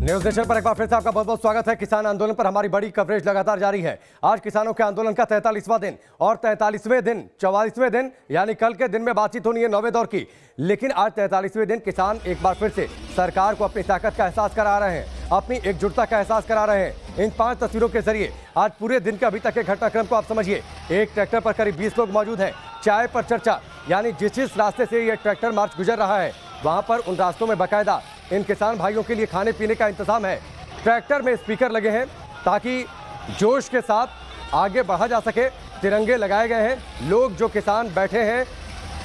News nation पर एक बार फिर से आपका बहुत बहुत स्वागत है। किसान आंदोलन पर हमारी बड़ी कवरेज लगातार जारी है। आज किसानों के आंदोलन का 43वां दिन और 44वें दिन यानी कल के दिन में बातचीत होनी है 9वें दौर की। लेकिन आज 43वें दिन किसान एक बार फिर से सरकार को अपनी ताकत का एहसास करा रहे हैं, अपनी एकजुटता का एहसास करा रहे हैं। इन 5 तस्वीरों के जरिए आज पूरे दिन के अभी तक के घटनाक्रम को आप समझिए। एक ट्रैक्टर पर करीब 20 लोग मौजूद हैं। चाय पर चर्चा, यानी जिस रास्ते से ये ट्रैक्टर मार्च गुजर रहा है वहां पर उन रास्तों में बाकायदा इन किसान भाइयों के लिए खाने पीने का इंतजाम है। ट्रैक्टर में स्पीकर लगे हैं ताकि जोश के साथ आगे बढ़ा जा सके। तिरंगे लगाए गए हैं। लोग जो किसान बैठे हैं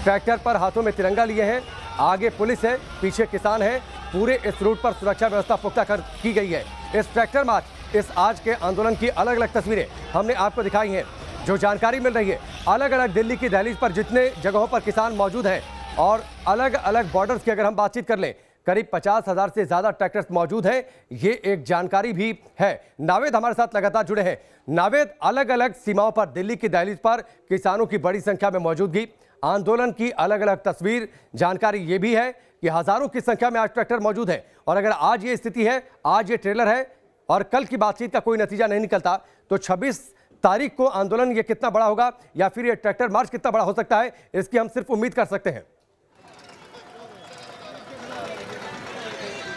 ट्रैक्टर पर हाथों में तिरंगा लिए हैं। आगे पुलिस है, पीछे किसान है। पूरे इस रूट पर सुरक्षा व्यवस्था पुख्ता की गई है। इस ट्रैक्टर मार्च, इस आज के आंदोलन की अलग अलग तस्वीरें हमने आपको दिखाई हैं। जो जानकारी मिल रही है, अलग अलग दिल्ली की दहलीज पर जितने जगहों पर किसान मौजूद हैं और अलग अलग बॉर्डर्स की अगर हम बातचीत कर लें, करीब 50,000 से ज्यादा ट्रैक्टर्स मौजूद हैं। ये एक जानकारी भी है। नावेद हमारे साथ लगातार जुड़े हैं। नावेद, अलग अलग सीमाओं पर दिल्ली की दहलीज पर किसानों की बड़ी संख्या में मौजूदगी, आंदोलन की अलग अलग तस्वीर, जानकारी ये भी है कि हजारों की संख्या में आज ट्रैक्टर मौजूद है। और अगर आज ये स्थिति है, आज ये ट्रेलर है और कल की बातचीत का कोई नतीजा नहीं निकलता, तो 26 तारीख को आंदोलन ये कितना बड़ा होगा या फिर ये ट्रैक्टर मार्च कितना बड़ा हो सकता है, इसकी हम सिर्फ उम्मीद कर सकते हैं।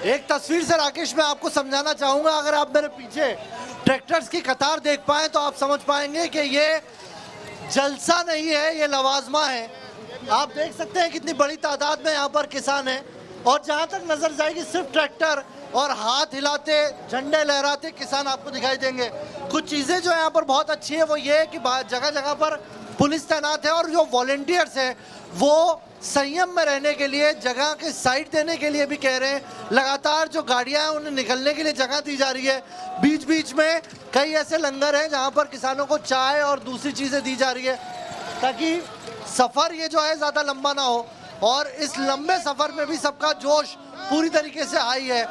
एक तस्वीर से राकेश मैं आपको समझाना चाहूंगा। अगर आप मेरे पीछे ट्रैक्टर्स की कतार देख पाए तो आप समझ पाएंगे कि ये जलसा नहीं है, ये लवाजमा है। आप देख सकते हैं कितनी बड़ी तादाद में यहाँ पर किसान हैं और जहाँ तक नजर जाएगी सिर्फ ट्रैक्टर और हाथ हिलाते, झंडे लहराते किसान आपको दिखाई देंगे। कुछ चीजें जो यहाँ पर बहुत अच्छी है वो ये है कि जगह जगह पर पुलिस तैनात है और जो वॉलेंटियर्स है वो संयम में रहने के लिए, जगह के साइड देने के लिए भी कह रहे हैं। लगातार जो गाड़ियां हैं उन्हें निकलने के लिए जगह दी जा रही है। बीच बीच में कई ऐसे लंगर हैं जहां पर किसानों को चाय और दूसरी चीजें दी जा रही है ताकि सफर ये जो है ज्यादा लंबा ना हो। और इस लंबे सफर में भी सबका जोश पूरी तरीके से हाई है।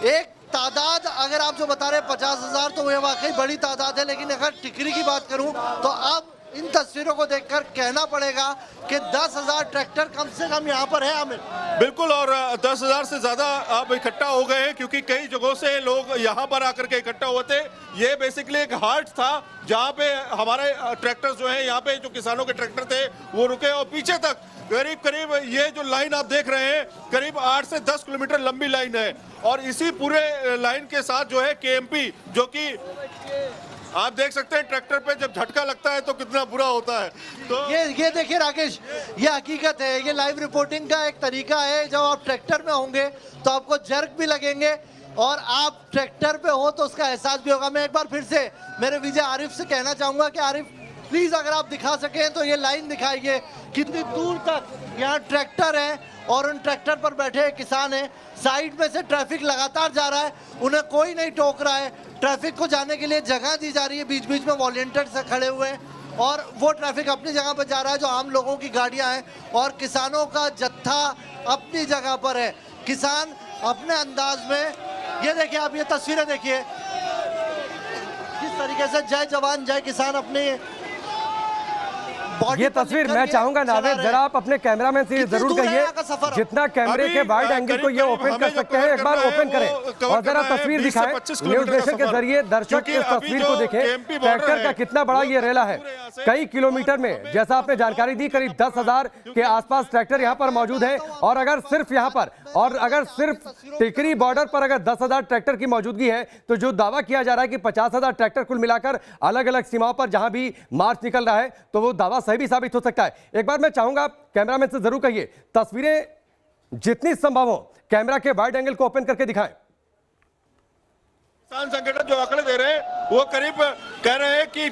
एक तादाद अगर आप जो बता रहे हैं 50,000, तो ये वाकई बड़ी तादाद है। लेकिन अगर टिकरी की बात करूं तो अब इन तस्वीरों को देखकर कहना पड़ेगा कि 10,000 ट्रैक्टर कम से कम यहाँ पर है। आमिर, बिल्कुल, और 10,000 से ज्यादा अब इकट्ठा हो गए हैं क्योंकि कई जगहों से लोग यहाँ पर आकर के इकट्ठा हुए थे। ये बेसिकली एक हाट था जहाँ पे हमारे ट्रैक्टर जो है, यहाँ पे जो किसानों के ट्रैक्टर थे वो रुके और पीछे तक करीब ये जो लाइन आप देख रहे हैं करीब 8 से 10 किलोमीटर लंबी लाइन है। और इसी पूरे लाइन के साथ जो है केएमपी, जो कि आप देख सकते हैं ट्रैक्टर पे जब झटका लगता है तो कितना बुरा होता है। तो ये देखिए राकेश, ये हकीकत है। ये लाइव रिपोर्टिंग का एक तरीका है। जब आप ट्रैक्टर में होंगे तो आपको जर्क भी लगेंगे और आप ट्रैक्टर पे हो तो उसका एहसास भी होगा। मैं एक बार फिर से मेरे विजय आरिफ से कहना चाहूंगा कि आरिफ प्लीज अगर आप दिखा सकें तो ये लाइन दिखाइए कितनी दूर तक यहाँ ट्रैक्टर है और उन ट्रैक्टर पर बैठे किसान हैं। साइड में से ट्रैफिक लगातार जा रहा है, उन्हें कोई नहीं टोक रहा है। ट्रैफिक को जाने के लिए जगह दी जा रही है। बीच बीच में वॉलेंटियर्स खड़े हुए हैं और वो ट्रैफिक अपनी जगह पर जा रहा है जो आम लोगों की गाड़ियां हैं और किसानों का जत्था अपनी जगह पर है। किसान अपने अंदाज में, ये देखिए आप ये तस्वीरें देखिए किस तरीके से जय जवान जय किसान अपने ये तस्वीर मैं चाहूंगा नावेद जरा आप अपने कैमरामैन से जरूर कहिए जितना कैमरे के वाइड एंगल को ये ओपन कर सकते हैं एक बार ओपन करें और जरा तस्वीर दिखाएं। न्यूज नेशन के जरिए दर्शक इस तस्वीर को देखें। ट्रैक्टर का कितना बड़ा ये रेला है, कई किलोमीटर में। जैसा आपने जानकारी दी करीब 10,000 के आसपास ट्रैक्टर यहाँ पर मौजूद है। और अगर सिर्फ यहाँ पर और अगर सिर्फ टिकरी बॉर्डर पर अगर 10,000 ट्रैक्टर की मौजूदगी है तो जो दावा किया जा रहा है कि 50,000 ट्रैक्टर कुल मिलाकर अलग अलग सीमाओं पर जहां भी मार्च निकल रहा है तो वो दावा सही भी साबित हो सकता है। एक बार मैं चाहूंगा कैमरामैन से जरूर कहिए तस्वीरें जितनी संभव हो कैमरा के वाइड एंगल को ओपन करके दिखाएं। किसान संगठन जो आंकड़े दे रहे हैं वो करीब कह रहे हैं कि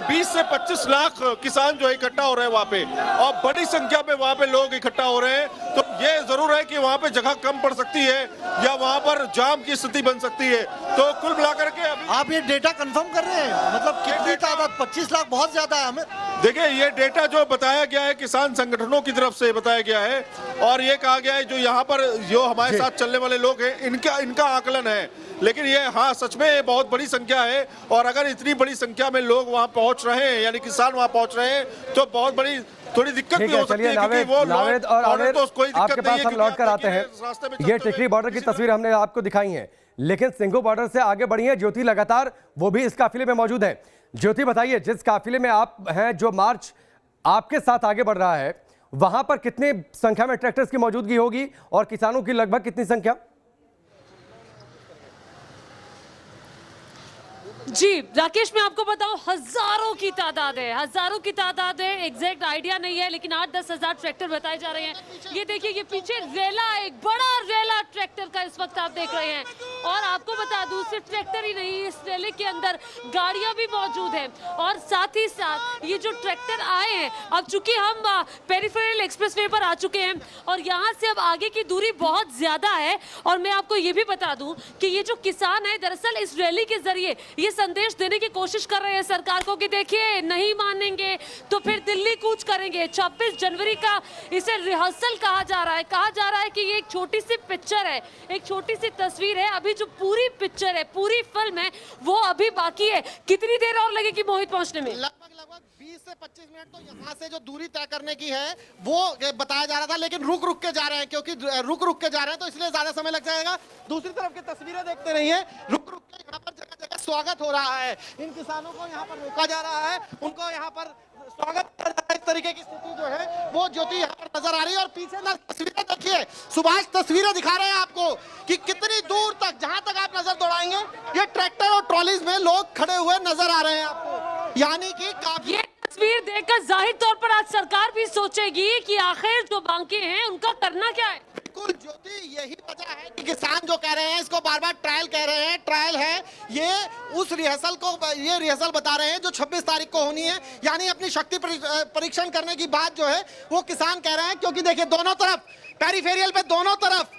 20 से 25 लाख किसान जो इकट्ठा हो रहे हैं वहाँ पे और बड़ी संख्या में वहाँ पे लोग इकट्ठा हो रहे हैं। तो ये जरूर है कि वहाँ पे जगह कम पड़ सकती है या वहाँ पर जाम की स्थिति बन सकती है। तो कुल मिलाकर के अभी आप ये डेटा कंफर्म कर रहे हैं, मतलब कितनी तादाद? 25 लाख बहुत ज्यादा है। हमें देखिए ये डेटा जो बताया गया है किसान संगठनों की तरफ से बताया गया है और ये कहा गया है जो यहाँ पर जो हमारे साथ चलने वाले लोग हैं इनका आकलन है। लेकिन ये हाँ सच में ये बहुत बड़ी संख्या है और अगर इतनी बड़ी संख्या में लोग वहाँ पहुँच रहे हैं यानी किसान वहाँ पहुँच रहे हैं तो बहुत बड़ी थोड़ी दिक्कत ठीक भी है, हो सकती चलिए है, क्योंकि वो नावेद और ऑर्डर आमिर, तो कोई दिक्कत आपके नहीं पास है, हम क्योंकि लौट आप कर आते हैं। देखिए रास्ते में ये चलते हुए टिकरी बॉर्डर की किसी तस्वीर हमने आपको दिखाई है, लेकिन सिंघू बॉर्डर से आगे बढ़ी है ज्योति लगातार, वो भी इस काफिले में मौजूद है। ज्योति बताइए, जिस काफिले में आप हैं, जो मार्च आपके साथ आगे बढ़ रहा है, वहां पर कितने संख्या में ट्रैक्टर्स की मौजूदगी होगी और किसानों की लगभग कितनी संख्या? जी राकेश, मैं आपको बताऊं, हजारों की तादाद है, हजारों की तादाद है। एग्जैक्ट आइडिया नहीं है, लेकिन 8-10 हजार ट्रैक्टर बताए जा रहे हैं। ये देखिए, ये पीछे रेला, एक बड़ा रेला ट्रैक्टर का इस वक्त आप देख रहे हैं। और आपको बता दूं, सिर्फ ट्रैक्टर ही नहीं, इस रेले के अंदर गाड़ियां भी मौजूद हैं। और साथ ही साथ ये जो ट्रैक्टर आए हैं, अब चूंकि हम पेरिफेरल एक्सप्रेसवे पर आ चुके हैं और यहाँ से अब आगे की दूरी बहुत ज्यादा है। और मैं आपको ये भी बता दूं कि ये जो किसान है, दरअसल इस रैली के जरिए ये संदेश देने की कोशिश कर रहे हैं सरकार को कि देखिए, नहीं मानेंगे तो फिर दिल्ली कूच करेंगे। 26 जनवरी का इसे रिहर्सल कहा जा रहा है। कहा जा रहा है कि ये एक छोटी सी पिक्चर है, एक छोटी सी तस्वीर है। अभी जो पूरी पिक्चर है, पूरी फिल्म है, वो अभी बाकी है। कितनी देर और लगेगी मोहित पहुंचने में? लगभग 20 से 25 मिनट तो यहाँ से जो दूरी तय करने की है वो बताया जा रहा था, लेकिन रुक रुक के जा रहे हैं, क्योंकि रुक के जा रहे हैं तो इसलिए ज्यादा समय लग जाएगा। दूसरी तरफ की तस्वीरें देखते रहिए, रुक रुक के यहाँ पर जगह जगह स्वागत हो रहा है। इन किसानों को यहाँ पर रोका जा रहा है, उनको यहाँ पर स्वागत किया जा रहा है। इस तरीके की स्थिति जो है वो ज्योति यहाँ पर नजर आ रही है। और पीछे ना तस्वीरें देखिए, सुभाष तस्वीरें दिखा रहे हैं आपको कि कितनी दूर तक, जहां तक आप नजर दौड़ाएंगे, ये ट्रैक्टर और ट्रॉलीज में लोग खड़े हुए नजर आ रहे हैं आपको, यानी कि काफी। ये तस्वीर देखकर जाहिर तौर पर आज सरकार भी सोचेगी कि आखिर जो बाकी हैं उनका करना क्या है। बिल्कुल ज्योति, यही वजह है कि किसान जो कह रहे हैं, इसको बार बार ट्रायल कह रहे हैं। ट्रायल है ये उस रिहर्सल को, ये रिहर्सल बता रहे हैं जो 26 तारीख को होनी है, यानी अपनी शक्ति परीक्षण करने की बात जो है वो किसान कह रहे हैं। क्योंकि देखिए, दोनों तरफ पेरिफेरियल पे, दोनों तरफ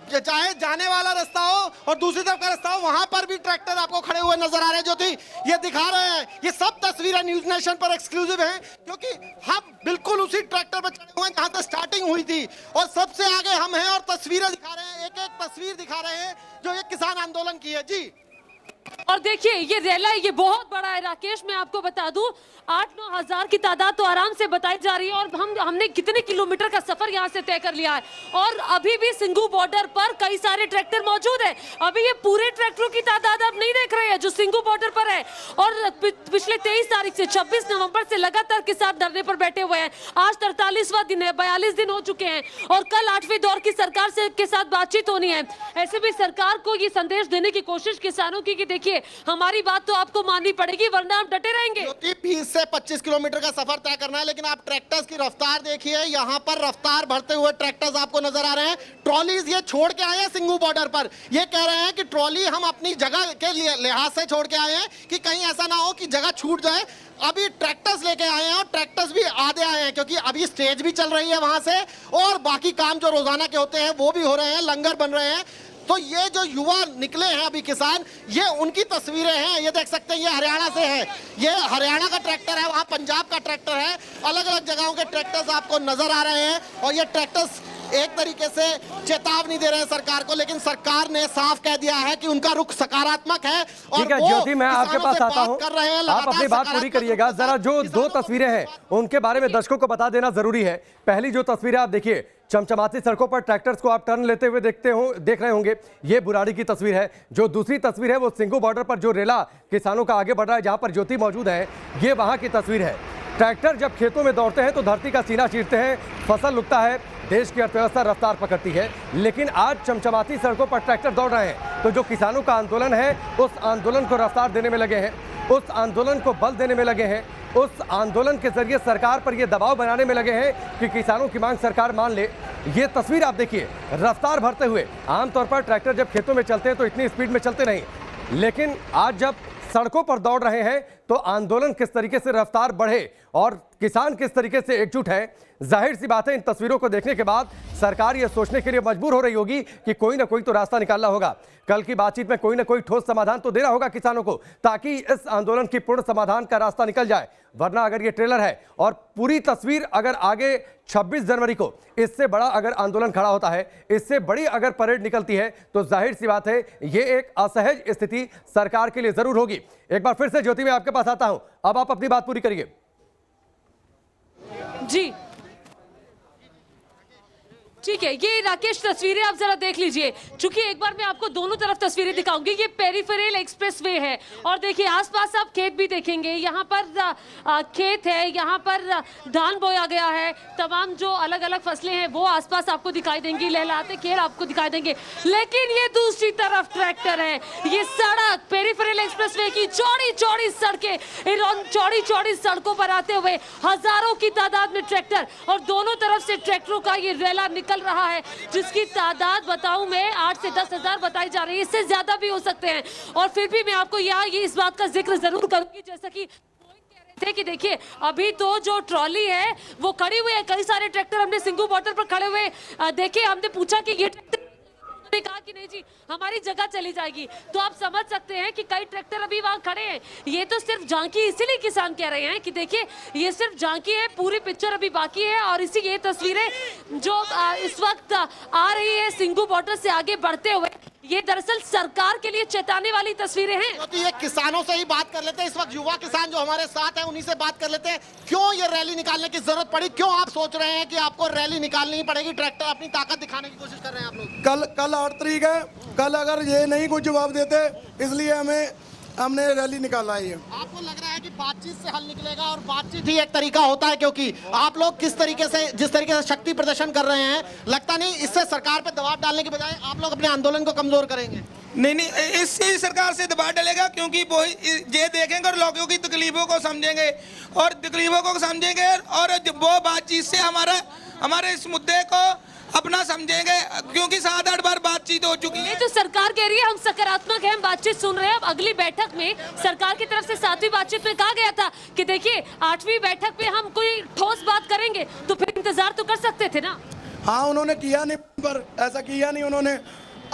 चाहे जाने वाला रास्ता हो और दूसरी तरफ का रास्ता हो, वहां पर भी ट्रैक्टर आपको खड़े हुए नजर आ रहे हैं। ज्योति, ये दिखा रहे हैं, ये सब तस्वीरें न्यूज नेशन पर एक्सक्लूसिव हैं, क्योंकि हम बिल्कुल उसी ट्रैक्टर पर चढ़े हुए हैं जहां से स्टार्टिंग हुई थी और सबसे आगे हम हैं और तस्वीरें दिखा रहे हैं, एक एक तस्वीर दिखा रहे हैं जो ये किसान आंदोलन की है। जी, और देखिए, ये रैला, ये बहुत बड़ा है राकेश। मैं आपको बता दूं, 8-9 हजार की तादाद तो आराम से बताई जा रही है। और हमने कितने किलोमीटर का सफर यहाँ से तय कर लिया है। और अभी भी सिंघू बॉर्डर पर कई सारे ट्रैक्टर मौजूद है। अभी ये पूरे ट्रैक्टरों की तादाद आप नहीं देख रहे हैं जो सिंघू बॉर्डर पर है। और पिछले 23 तारीख से 26 नवंबर से लगातार किसान धरने पर बैठे हुए हैं। आज 43वां दिन है, 42 दिन हो चुके हैं और कल 8वें दौर की सरकार से के साथ बातचीत होनी है। ऐसे भी सरकार को ये संदेश देने की कोशिश किसानों की कि देखिए, हमारी बात तो आपको माननी पड़ेगी, वरना हम डटे रहेंगे। 20 से 25 किलोमीटर का सफर तय करना है, लेकिन आप ट्रैक्टर्स की रफ्तार देखिए, यहाँ पर रफ्तार भरते हुए ट्रैक्टर्स आपको नजर आ रहे हैं। ट्रॉलीज ये छोड़ के आए हैं सिंघू बॉर्डर पर। ये कह रहे हैं कि ट्रॉली हम अपनी जगह के लिहाज से छोड़ के आए हैं कि कहीं ऐसा ना हो कि जगह छूट जाए। अभी ट्रैक्टर्स लेके आए हैं और ट्रैक्टर्स भी आधे आए हैं, क्योंकि अभी स्टेज भी चल रही है वहां से और बाकी काम जो रोजाना के होते हैं वो भी हो रहे हैं, लंगर बन रहे हैं। तो ये जो युवा निकले हैं अभी किसान, ये उनकी तस्वीरें हैं। ये देख सकते हैं, ये हरियाणा से है, ये हरियाणा का ट्रैक्टर है, वहाँ पंजाब का ट्रैक्टर है। अलग अलग जगहों के ट्रैक्टर्स आपको नजर आ रहे हैं और ये ट्रैक्टर्स एक तरीके से चेतावनी दे रहे हैं सरकार को, लेकिन सरकार ने साफ कह दिया है कि उनका रुख सकारात्मक है। और ठीक है ज्योति, मैं आपके पास आता हूं, आप अपनी बात पूरी करिएगा। जरा जो दो तस्वीरें हैं उनके बारे में दर्शकों को बता देना जरूरी है। पहली जो तस्वीरें आप देखिए, चमचमाती सड़कों पर ट्रैक्टर्स को आप टर्न लेते हुए देख रहे होंगे, ये बुराड़ी की तस्वीर है। जो दूसरी तस्वीर है वो सिंघू बॉर्डर पर जो रेला किसानों का आगे बढ़ रहा है, जहां पर ज्योति मौजूद है, ये वहां की तस्वीर है। ट्रैक्टर जब खेतों में दौड़ते हैं तो धरती का सीना चीरते हैं, फसल उगता है, देश की अर्थव्यवस्था रफ्तार पकड़ती है। लेकिन आज चमचमाती सड़कों पर ट्रैक्टर दौड़ रहे हैं तो जो किसानों का आंदोलन है, उस आंदोलन को रफ्तार देने में लगे हैं, उस आंदोलन को बल देने में लगे हैं, उस आंदोलन के जरिए सरकार पर यह दबाव बनाने में लगे हैं कि किसानों की मांग सरकार मान ले। ये तस्वीर आप देखिए, रफ्तार भरते हुए। आमतौर पर ट्रैक्टर जब खेतों में चलते हैं तो इतनी स्पीड में चलते नहीं, लेकिन आज जब सड़कों पर दौड़ रहे हैं तो आंदोलन किस तरीके से रफ्तार बढ़े और किसान किस तरीके से एकजुट है। जाहिर सी बात है, इन तस्वीरों को देखने के बाद सरकार ये सोचने के लिए मजबूर हो रही होगी कि कोई ना कोई तो रास्ता निकालना होगा। कल की बातचीत में कोई ना कोई ठोस समाधान तो देना होगा किसानों को, ताकि इस आंदोलन की पूर्ण समाधान का रास्ता निकल जाए। वरना अगर ये ट्रेलर है और पूरी तस्वीर अगर आगे 26 जनवरी को इससे बड़ा अगर आंदोलन खड़ा होता है, इससे बड़ी अगर परेड निकलती है, तो जाहिर सी बात है ये एक असहज स्थिति सरकार के लिए जरूर होगी। एक बार फिर से ज्योति, मैं आपके पास आता हूं, अब आप अपनी बात पूरी करिए। जी ठीक है, ये राकेश तस्वीरें आप जरा देख लीजिए। चूंकि एक बार मैं आपको दोनों तरफ तस्वीरें दिखाऊंगी। ये पेरिफेरल एक्सप्रेसवे है और देखिए आसपास आप खेत भी देखेंगे। यहाँ पर खेत है, यहाँ पर धान बोया गया है, तमाम जो अलग अलग फसलें हैं वो आसपास आपको दिखाई देंगी, लहलहाते खेत आपको दिखाई देंगे। लेकिन ये दूसरी तरफ ट्रैक्टर है, ये सड़क पेरिफेरल एक्सप्रेसवे की चौड़ी चौड़ी सड़कें, चौड़ी चौड़ी सड़कों पर आते हुए हजारों की तादाद में ट्रैक्टर और दोनों तरफ से ट्रैक्टरों का ये रेला निकल रहा है, जिसकी तादाद बताऊं मैं 8 से 10 हजार बताई जा रही है, इससे ज्यादा भी हो सकते हैं। और फिर भी मैं आपको यहाँ ये इस बात का जिक्र जरूर करूंगी, जैसा कि थे कि देखिए अभी तो जो ट्रॉली है वो खड़ी हुई है, कई सारे ट्रैक्टर हमने सिंगू बॉर्डर पर खड़े हुए देखे। हमने पूछा कि ये ने कहा कि नहीं जी हमारी जगह चली जाएगी, तो आप समझ सकते हैं कि कई ट्रैक्टर अभी वहां खड़े हैं। ये तो सिर्फ झांकी, इसीलिए किसान कह रहे हैं कि देखिए ये सिर्फ झांकी है, पूरी पिक्चर अभी बाकी है। और इसी ये तस्वीरें जो इस वक्त आ रही है सिंगू बॉर्डर से आगे बढ़ते हुए, ये दरअसल सरकार के लिए चेताने वाली तस्वीरें हैं। तो ये किसानों से ही बात कर लेते हैं। इस वक्त युवा किसान जो हमारे साथ हैं उन्हीं से बात कर लेते हैं। क्यों ये रैली निकालने की जरूरत पड़ी? क्यों आप सोच रहे हैं कि आपको रैली निकालनी ही पड़ेगी? ट्रैक्टर अपनी ताकत दिखाने की कोशिश कर रहे हैं आप लोग। कल 8 तारीख है, कल अगर ये नहीं कुछ जवाब देते इसलिए हमने रैली निकाला है। आपको लग रहा है कि बातचीत से हल निकलेगा? और बातचीत ही एक तरीका होता है, क्योंकि आप लोग जिस तरीके से शक्ति प्रदर्शन कर रहे हैं, लगता नहीं इससे सरकार पे दबाव डालने की बजाय आप लोग अपने आंदोलन को कमजोर करेंगे? नहीं, इससे सरकार से दबाव डलेगा, क्योंकि वो ये देखेंगे और लोगों की तकलीफों को समझेंगे और वो बातचीत से हमारे इस मुद्दे को अपना समझेंगे, क्योंकि 7-8 बार बातचीत हो चुकी है। तो सरकार कह रही है हम सकारात्मक हैं, हम बातचीत सुन रहे हैं। अब अगली बैठक में सरकार की तरफ से 7वीं बातचीत में कहा गया था कि देखिए 8वीं बैठक में हम कोई ठोस बात करेंगे, तो फिर इंतजार तो कर सकते थे ना। हाँ, उन्होंने किया नहीं, पर ऐसा किया नहीं उन्होंने।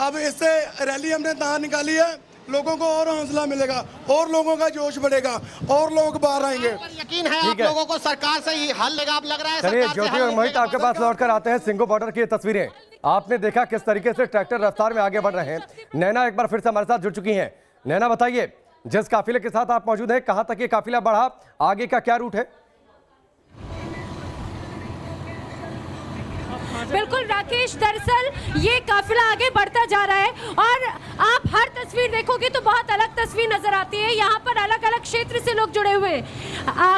अब इससे रैली हमने बाहर निकाली है, लोगों को और हौसला मिलेगा और लोगों का जोश बढ़ेगा और लोग बाहर आएंगे। यकीन है आप लोगों को सरकार से ही हल लेगा? आप लग रहा है चलिए सरकार से ज्योति हल और नहीं मोहित लेगा, आपके पास लौट कर आते हैं। सिंगू बॉर्डर की तस्वीरें आपने देखा किस तरीके से ट्रैक्टर रफ्तार में आगे बढ़ रहे हैं। नैना एक बार फिर से हमारे साथ जुड़ चुकी हैं। नैना बताइए, जिस काफिले के साथ आप मौजूद हैं, कहां तक ये काफिला बढ़ा, आगे का क्या रूट है? बिल्कुल राकेश, दरअसल ये काफिला आगे बढ़ता जा रहा है और आप हर तस्वीर देखोगे तो बहुत अलग तस्वीर नजर आती है। यहाँ पर अलग अलग क्षेत्र से लोग जुड़े हुए हैं।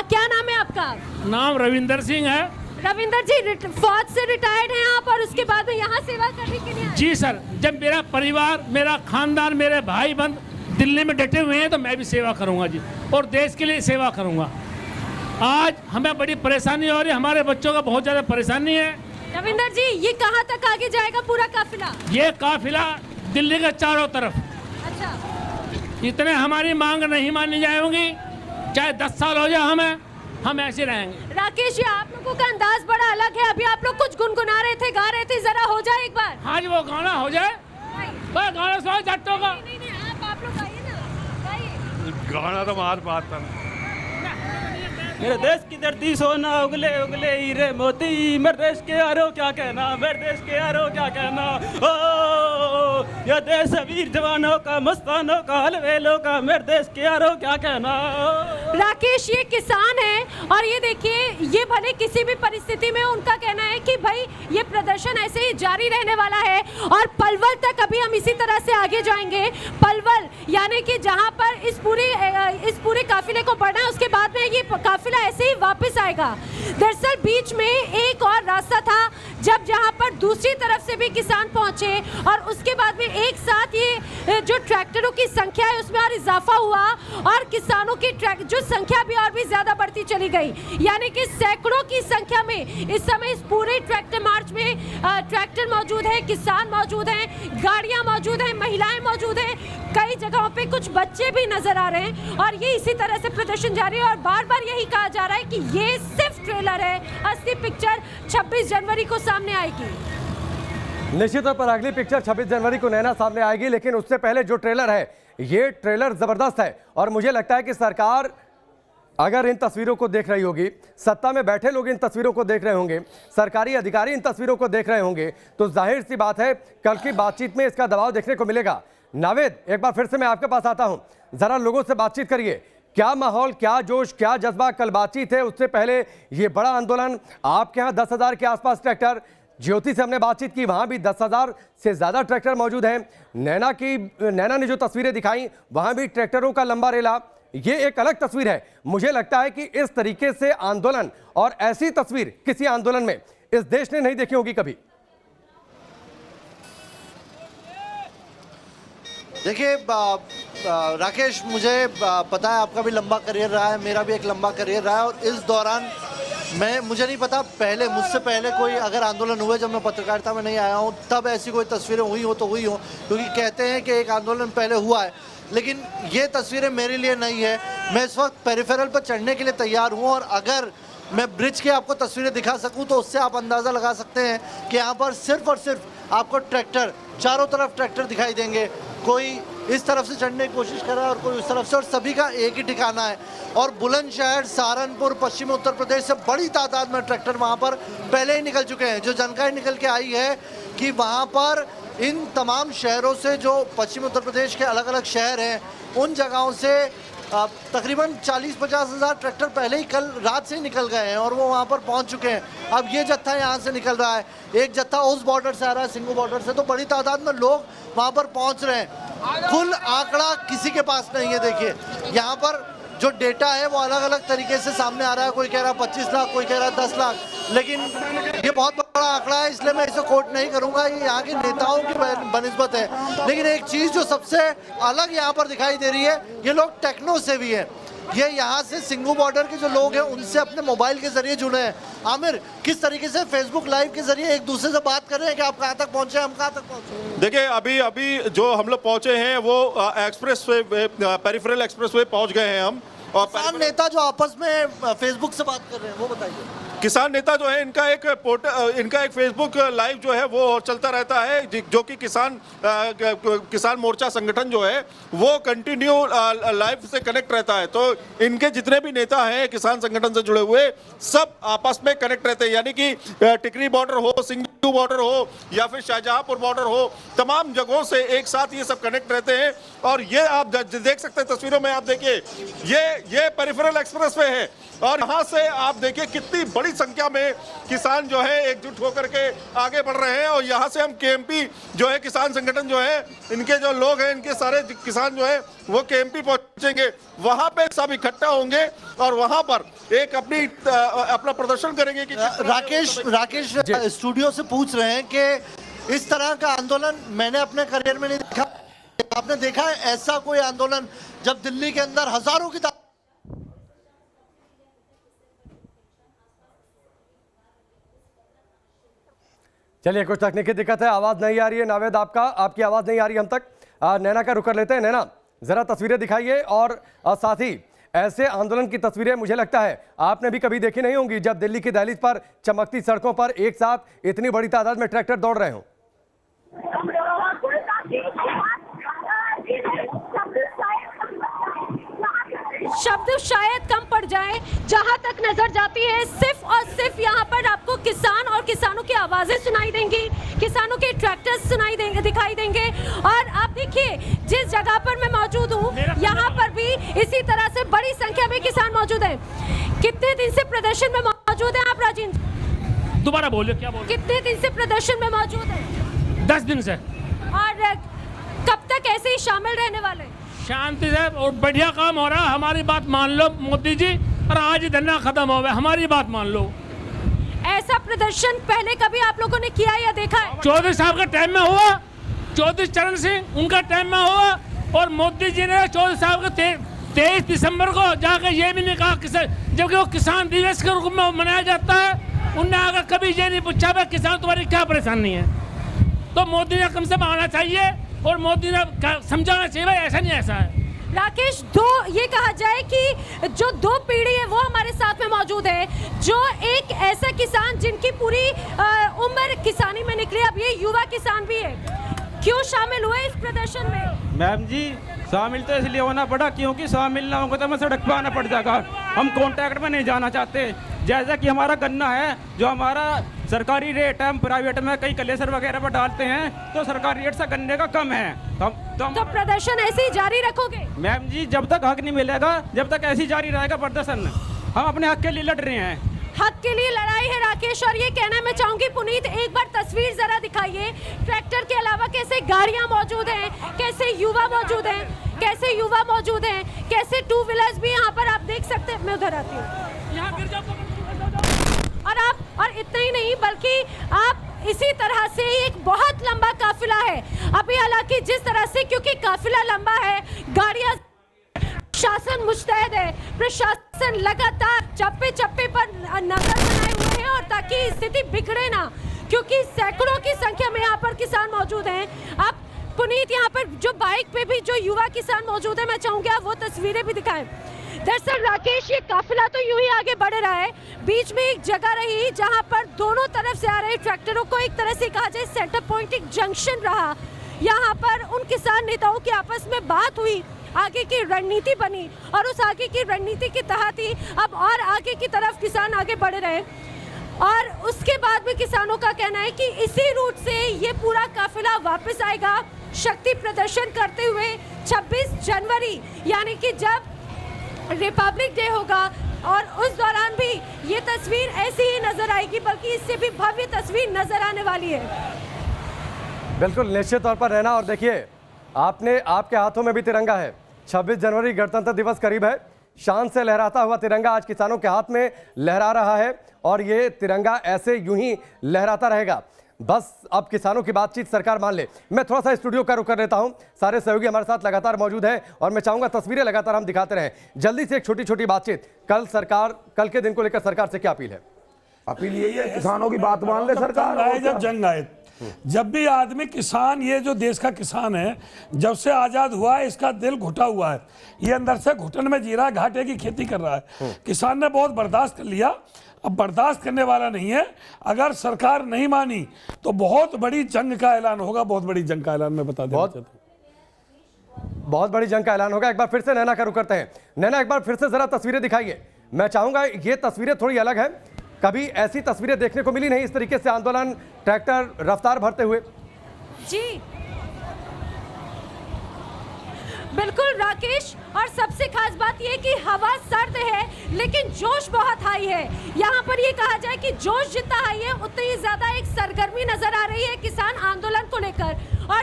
क्या नाम है आपका? नाम रविंदर सिंह है। रविंदर जी, फौज से रिटायर्ड हैं आप और उसके बाद में यहाँ सेवा करने के लिए आए? जी सर, जब मेरा परिवार, मेरा खानदान, मेरे भाई बंद दिल्ली में डटे हुए हैं तो मैं भी सेवा करूँगा जी, और देश के लिए सेवा करूँगा। आज हमें बड़ी परेशानी हो रही है, हमारे बच्चों का बहुत ज़्यादा परेशानी है। रविंदर जी, ये कहाँ तक आगे जाएगा पूरा काफिला? ये काफिला दिल्ली के चारों तरफ। अच्छा, इतने हमारी मांग नहीं मानी जाएगी, चाहे 10 साल हो जाए, हम ऐसे रहेंगे। राकेश, ये आप लोगों का अंदाज बड़ा अलग है। अभी आप लोग कुछ गुनगुना रहे थे, गा रहे थे, जरा हो जाए एक बार। आज वो गाना हो जाए, गाना सुनो जट्टों का। नहीं, आप लोग आइए ना, गाइए। गाना तो मार बात था। मेरे देश की धरती सोना उगले उगले हीरे मोती, मेरे देश के यारो क्या कहना, मेरे देश के यारो क्या कहना। ओ ये देश वीर जवानों का, मस्तानों का, अलवेलों का, मेरे देश के यारो क्या कहना। राकेश, ये किसान है और ये देखिए, ये भले किसी भी परिस्थिति में उनका कहना है कि भाई ये प्रदर्शन ऐसे ही जारी रहने वाला है और पलवल तक अभी हम इसी तरह से आगे जाएंगे। पलवल यानी कि जहां पर इस पूरे काफिले को बढ़ना है, उसके बाद में ये काफिला ऐसे ही वापस आएगा। दरअसल बीच में एक और रास्ता था, जहां पर दूसरी तरफ से भी किसान पहुंचे और उसके बाद में एक साथ ये जो ट्रैक्टरों की संख्या है उसमें और इजाफा हुआ और किसानों की जो संख्या भी और भी ज्यादा बढ़ती चली गई। यानी कि सैकड़ों की संख्या में इस समय इस पूरे ट्रैक्टर मार्च में ट्रैक्टर मौजूद है, किसान मौजूद हैं, गाड़ियां मौजूद हैं, महिलाएं मौजूद हैं, कई जगहों पे कुछ बच्चे भी नजर आ रहे हैं और ये इसी तरह से प्रदर्शन जारी है। और बार बार यही कहा जा रहा है कि ये सिर्फ ट्रेलर है, असली पिक्चर 26 जनवरी को सामने आएगी। निश्चित तौर पर अगली पिक्चर 26 जनवरी को नैना सामने आएगी, लेकिन उससे पहले जो ट्रेलर है, ये ट्रेलर जबरदस्त है और मुझे लगता है कि सरकार अगर इन तस्वीरों को देख रही होगी, सत्ता में बैठे लोग इन तस्वीरों को देख रहे होंगे, सरकारी अधिकारी इन तस्वीरों को देख रहे होंगे, तो जाहिर सी बात है कल की बातचीत में इसका दबाव देखने को मिलेगा। नावेद, एक बार फिर से मैं आपके पास आता हूं, जरा लोगों से बातचीत करिए, क्या माहौल, क्या जोश, क्या जज्बा कल बातचीत है उससे पहले ये बड़ा आंदोलन। आपके यहाँ 10,000 के आसपास ट्रैक्टर, ज्योति से हमने बातचीत की, वहां भी 10,000 से ज्यादा ट्रैक्टर मौजूद हैं। नैना ने जो तस्वीरें दिखाई वहां भी ट्रैक्टरों का लंबा रेला। ये एक अलग तस्वीर है। मुझे लगता है कि इस तरीके से आंदोलन और ऐसी तस्वीर किसी आंदोलन में इस देश ने नहीं देखी होगी कभी। देखिए राकेश, मुझे पता है आपका भी लंबा करियर रहा है, मेरा भी एक लंबा करियर रहा है, और इस दौरान मुझे नहीं पता मुझसे पहले कोई अगर आंदोलन हुए, जब मैं पत्रकारिता में नहीं आया हूँ तब ऐसी कोई तस्वीरें हुई हो तो हुई हो, क्योंकि कहते हैं कि एक आंदोलन पहले हुआ है, लेकिन ये तस्वीरें मेरे लिए नहीं है। मैं इस वक्त पेरिफेरल पर चढ़ने के लिए तैयार हूँ, और अगर मैं ब्रिज की आपको तस्वीरें दिखा सकूँ तो उससे आप अंदाज़ा लगा सकते हैं कि यहाँ पर सिर्फ और सिर्फ आपको ट्रैक्टर, चारों तरफ ट्रैक्टर दिखाई देंगे। कोई इस तरफ से चढ़ने की कोशिश कर रहा है और कोई उस तरफ से, और सभी का एक ही ठिकाना है। और बुलंदशहर, सहारनपुर, पश्चिमी उत्तर प्रदेश से बड़ी तादाद में ट्रैक्टर वहाँ पर पहले ही निकल चुके हैं। जो जानकारी निकल के आई है कि वहाँ पर इन तमाम शहरों से, जो पश्चिमी उत्तर प्रदेश के अलग अलग शहर हैं, उन जगहों से तकरीबन 40-50 हज़ार ट्रैक्टर पहले ही कल रात से ही निकल गए हैं और वो वहाँ पर पहुँच चुके हैं। अब ये जत्था यहाँ से निकल रहा है, एक जत्था उस बॉर्डर से आ रहा है, सिंगू बॉर्डर से, तो बड़ी तादाद में लोग वहाँ पर पहुँच रहे हैं। कुल आंकड़ा किसी के पास नहीं है। देखिए यहाँ पर जो डेटा है वो अलग अलग तरीके से सामने आ रहा है। कोई कह रहा है 25 लाख, कोई कह रहा है 10 लाख, लेकिन ये बहुत बड़ा आंकड़ा है, इसलिए मैं इसे कोट नहीं करूंगा। ये यहाँ के नेताओं की बनिस्बत है। लेकिन एक चीज़ जो सबसे अलग यहाँ पर दिखाई दे रही है, ये लोग टेक्नो से भी है। ये यहाँ से सिंगू बॉर्डर के जो लोग हैं उनसे अपने मोबाइल के जरिए जुड़े हैं। आमिर, किस तरीके से फेसबुक लाइव के जरिए एक दूसरे से बात कर रहे हैं कि आप कहाँ तक पहुँचे, हम कहाँ तक पहुँचे? देखिए अभी जो हम लोग पहुंचे हैं वो express way, peripheral express way पहुंच गए हैं हम। और किसान नेता जो आपस में फेसबुक से बात कर रहे हैं वो बताइए। किसान नेता जो है इनका एक फेसबुक लाइव जो है वो चलता रहता है, जो कि किसान मोर्चा संगठन जो है वो कंटिन्यू लाइव से कनेक्ट रहता है। तो इनके जितने भी नेता हैं किसान संगठन से जुड़े हुए, सब आपस में कनेक्ट रहते हैं। यानी कि टिकरी बॉर्डर हो, सिंगू बॉर्डर हो या फिर शाहजहांपुर बॉर्डर हो, तमाम जगहों से एक साथ ये सब कनेक्ट रहते हैं। और ये आप देख सकते हैं तस्वीरों में, आप देखिए ये पेरिफेरल एक्सप्रेस वे है, और यहाँ से आप देखिए कितनी बड़ी संख्या में किसान जो है एकजुट होकर के आगे बढ़ रहे हैं। और यहाँ से हम केएमपी जो है किसान संगठन जो है, इनके जो लोग हैं, इनके सारे किसान जो है वो केएमपी पहुंचेंगे, वहां पे सब इकट्ठा होंगे और वहां पर एक अपना प्रदर्शन करेंगे। कि राकेश स्टूडियो से पूछ रहे हैं कि इस तरह का आंदोलन मैंने अपने करियर में नहीं देखा। आपने देखा है ऐसा कोई आंदोलन जब दिल्ली के अंदर हजारों की चलिए, कुछ तकनीकी दिक्कत है, आवाज नहीं आ रही है। नावेद, आपकी आवाज नहीं आ रही हम तक। नैना का रुख कर लेते हैं। नैना, जरा तस्वीरें दिखाइए, और साथ ही ऐसे आंदोलन की तस्वीरें मुझे लगता है आपने भी कभी देखी नहीं होंगी, जब दिल्ली की दहलीज पर चमकती सड़कों पर एक साथ इतनी बड़ी तादाद में ट्रैक्टर दौड़ रहे हों। शब्द शायद कम पड़ जाए, जहां तक नजर जाती है सिर्फ और सिर्फ यहाँ पर आपको किसान और किसानों की आवाजें सुनाई देंगी, किसानों के ट्रैक्टर्स सुनाई देंगे, दिखाई देंगे। और आप देखिए जिस जगह पर मैं मौजूद हूँ, यहाँ पर भी इसी तरह से बड़ी संख्या में किसान मौजूद हैं। कितने दिन से प्रदर्शन में मौजूद हैं आप राजेंद्र? दोबारा बोलिए, क्या बोल? कितने दिन से प्रदर्शन में मौजूद है? 10 दिन से। और कब तक ऐसे ही शामिल रहने वाले? शांति से, और बढ़िया काम हो रहा है। हमारी बात मान लो मोदी जी, और आज ही धरना खत्म हो गया, हमारी बात मान लो। ऐसा प्रदर्शन पहले कभी आप लोगों ने किया या देखा है? चौधरी साहब के टाइम में हुआ, चौधरी चरण सिंह उनका टाइम में हुआ, और मोदी जी ने चौधरी साहब के 23 दिसंबर को जाकर ये भी नहीं कहा, जबकि वो किसान दिवस के रूप में मनाया जाता है, उनने अगर कभी ये नहीं पूछा भाई किसान तुम्हारी क्या परेशानी है। तो मोदी ने कम से कम आना चाहिए और मोदी ने समझाना चाहिए भाई ऐसा नहीं ऐसा है। राकेश, ये कहा जाए कि जो 2 पीढ़ी है वो हमारे साथ में मौजूद है, जो एक ऐसा किसान जिनकी पूरी उम्र किसानी में निकली, अब ये युवा किसान भी है, क्यों शामिल हुए इस प्रदर्शन में? मैम जी, शामिल तो इसलिए होना पड़ा क्योंकि शामिल ना होगा तो हमें सड़क पर आना पड़ जाएगा। हम कॉन्ट्रैक्ट में नहीं जाना चाहते। जैसा कि हमारा गन्ना है, जो हमारा सरकारी रेट हम प्राइवेट में कई कलेसर वगैरह पर डालते हैं तो सरकारी रेट से गन्ने का कम है। तो प्रदर्शन ऐसे ही जारी रखोगे? मैम जी, जब तक हक नहीं मिलेगा, जब तक ऐसे ही जारी रहेगा प्रदर्शन। हम अपने हक के लिए लड़ रहे हैं। हक के लिए लड़ाई है राकेश। और ये कहना मैं चाहूंगी पुनीत, एक बार तस्वीर जरा दिखाइए। ट्रैक्टर के अलावा कैसे गाड़ियां मौजूद हैं, कैसे युवा मौजूद हैं, कैसे टू व्हीलर्स भी यहाँ पर आप देख सकते हैं। मैं उधर आती हूँ। और इतना ही नहीं बल्कि आप इसी तरह से एक बहुत लंबा काफिला है अभी। हालांकि जिस तरह से, क्योंकि काफिला लंबा है, गाड़ियां, शासन मुस्तैद है, प्रशासन लगातार चप्पे चप्पे पर नजर बनाए हुए हैं और ताकि स्थिति बिगड़े ना, क्योंकि सैकड़ों की संख्या में यहाँ पर किसान मौजूद हैं। आप पुनीत, यहाँ पर जो बाइक पे भी जो युवा किसान मौजूद है, मैं चाहूंगी आप वो तस्वीरें भी दिखाएं। दरअसल राकेश, ये काफिला तो यूं ही आगे बढ़ रहा है। बीच में एक जगह रही जहां पर दोनों तरफ से आ रहे ट्रैक्टरों को एक तरह से कहा जाए सेंटर पॉइंट, एक जंक्शन रहा। यहाँ पर उन किसान नेताओं की आपस में बात हुई, आगे की रणनीति बनी और उस आगे की रणनीति के तहत ही अब और आगे की तरफ किसान आगे बढ़ रहे हैं। और उसके बाद में किसानों का कहना है कि इसी रूट से ये पूरा काफिला वापस आएगा शक्ति प्रदर्शन करते हुए 26 जनवरी, यानी कि जब रिपब्लिक डे होगा। और उस दौरान भी ये तस्वीर ऐसी ही नजर आएगी, बल्कि इससे भी भव्य तस्वीर नजर आने वाली है। बिल्कुल निश्चित तौर पर रहना। और देखिए, आपके हाथों में भी तिरंगा है। 26 जनवरी गणतंत्र दिवस करीब है। शान से लहराता हुआ तिरंगा आज किसानों के हाथ में लहरा रहा है और ये तिरंगा ऐसे यूं ही लहराता रहेगा। बस अब किसानों की बातचीत सरकार मान ले। मैं थोड़ा सा स्टूडियो का रुख कर लेता हूं। सारे सहयोगी हमारे साथ लगातार मौजूद हैं और मैं चाहूंगा तस्वीरें लगातार हम दिखाते रहें। जल्दी से एक छोटी छोटी बातचीत। कल के दिन को लेकर सरकार से क्या अपील है? अपील यही है, किसानों की बात मान ले सरकार। जब जंग आए, जब भी आदमी किसान, ये जो देश का किसान है, जब से आजाद हुआ है इसका दिल घुटा हुआ है। ये अंदर से घुटन में जी रहा है, घाटे की खेती कर रहा है। किसान ने बहुत बर्दाश्त कर लिया, अब बर्दाश्त करने वाला नहीं है। अगर सरकार नहीं मानी तो बहुत बड़ी जंग का ऐलान होगा। बहुत बड़ी जंग का ऐलान मैं बता देना चाहता हूं। बहुत बड़ी जंग का ऐलान होगा। एक बार फिर से नैना का रुख करते हैं। नैना, एक बार फिर से जरा तस्वीरें दिखाइए। मैं चाहूंगा, ये तस्वीरें थोड़ी अलग है, कभी ऐसी तस्वीरें देखने को मिली नहीं, इस तरीके से आंदोलन, ट्रैक्टर रफ्तार भरते हुए। जी बिल्कुल राकेश, और सबसे खास बात यह कि हवा सर्द है लेकिन जोश बहुत हाई है। यहाँ पर ये कहा जाए कि जोश जितना हाई है उतनी ही ज्यादा एक सरगर्मी नजर आ रही है किसान आंदोलन को लेकर। और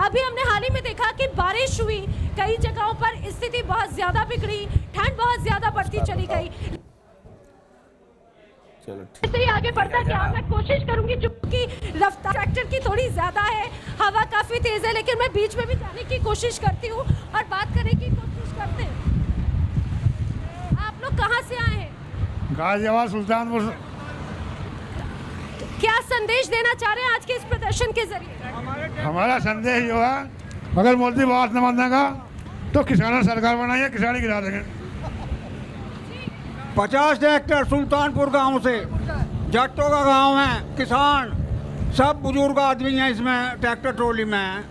अभी हमने हाल ही में देखा कि बारिश हुई, कई जगहों पर स्थिति बहुत ज्यादा बिगड़ी, ठंड बहुत ज्यादा बढ़ती चली गई। इससे आगे बढ़ता क्या, मैं कोशिश करूंगी, चूंकि रफ्तार ट्रैक्टर की थोड़ी ज्यादा है, हवा काफी तेज है, लेकिन मैं बीच में भी जाने की कोशिश करती हूँ और बात करने की कोशिश करते हैं। आप लोग कहाँ से आए हैं? गाजियाबाद, सुल्तानपुर। क्या संदेश देना चाह रहे हैं आज के इस प्रदर्शन के जरिए? हमारा संदेश जो है, अगर मोदी बात न मानेगा तो किसानों सरकार बनाइए, किसानी गिरा देंगे। 50 ट्रैक्टर सुल्तानपुर गांव से, जट्टों का गांव है, किसान सब बुजुर्ग आदमी हैं इसमें, ट्रैक्टर ट्रॉली में हैं।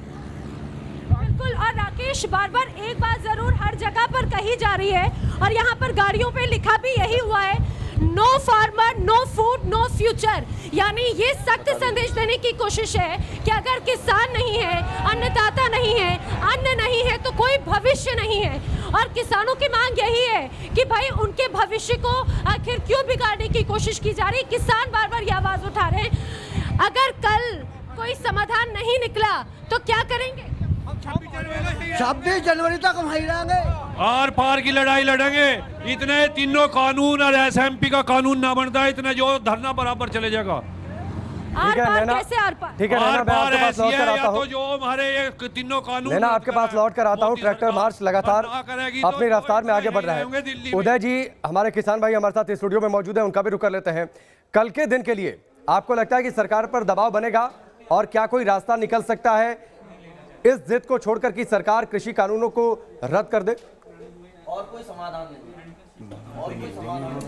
बिल्कुल। और राकेश, बार बार एक बात जरूर हर जगह पर कही जा रही है और यहाँ पर गाड़ियों पे लिखा भी यही हुआ है, no farmer, no food, no future. यानी ये सख्त संदेश देने की कोशिश है कि अगर किसान नहीं है, अन्नदाता नहीं है, अन्न नहीं है तो कोई भविष्य नहीं है। और किसानों की मांग यही है कि भाई उनके भविष्य को आखिर क्यों बिगाड़ने की कोशिश की जा रही। किसान बार बार ये आवाज उठा रहे हैं। अगर कल कोई समाधान नहीं निकला तो क्या करेंगे? 26 जनवरी तक हम रहेंगे, आर पार की लड़ाई लड़ेंगे। इतने तीनों कानून और एसएमपी का कानून ना बनता है, इतने जो धरना बराबर चले जाएगा। आर पार कैसे आर पार? ठीक है नैना, मैं आपके पास लौट कर आता हूं। तो जो हमारे ये तीनों कानून, नैना आपके पास लौट कर आता हूं। ट्रैक्टर मार्च लगातार अपनी रफ्तार में आगे बढ़ रहा है। उदय जी, हमारे किसान भाई हमारे साथ स्टूडियो में मौजूद है, उनका भी रुख कर लेते हैं। कल के दिन के लिए आपको लगता है कि सरकार पर दबाव बनेगा और क्या कोई रास्ता निकल सकता है इस जिद को छोड़कर कि सरकार कृषि कानूनों को रद्द कर दे? और कोई समाधान नहीं, और कोई समाधान नहीं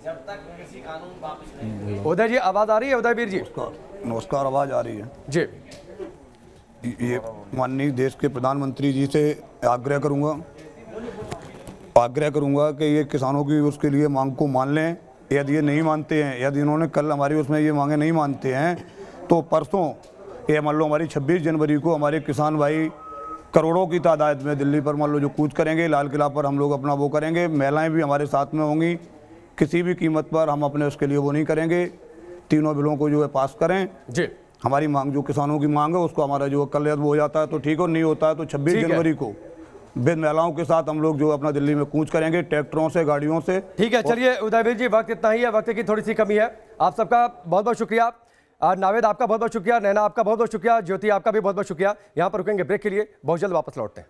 जब तक कृषि कानून वापस नहीं। उदय जी, आवाज आ रही है? उदयवीर जी नमस्कार, आवाज आ रही है जी। ये माननीय देश के प्रधानमंत्री जी से आग्रह करूंगा कि ये किसानों की उसके लिए मांग को मान लें। यदि ये नहीं मानते हैं, यदि इन्होंने कल हमारी उसमें ये मांगे नहीं मानते हैं, तो परसों ये मान लो हमारी 26 जनवरी को हमारे किसान भाई करोड़ों की तादाद में दिल्ली पर मान लो जो कूच करेंगे, लाल किला पर हम लोग अपना वो करेंगे, महिलाएं भी हमारे साथ में होंगी। किसी भी कीमत पर हम अपने उसके लिए वो नहीं करेंगे। तीनों बिलों को जो है पास करें जी। हमारी मांग जो किसानों की मांग है उसको हमारा जो कल वो हो जाता है तो ठीक हो, नहीं होता है तो 26 जनवरी को बिन महिलाओं के साथ हम लोग जो अपना दिल्ली में कूच करेंगे, ट्रैक्टरों से, गाड़ियों से। ठीक है, चलिए उदयवीर जी, वक्त इतना ही है, वक्त की थोड़ी सी कमी है। आप सबका बहुत बहुत शुक्रिया। नावेद आपका बहुत बहुत शुक्रिया, नैना आपका बहुत बहुत शुक्रिया, ज्योति आपका भी बहुत बहुत शुक्रिया। यहाँ पर रुकेंगे ब्रेक के लिए, बहुत जल्द वापस लौटते हैं।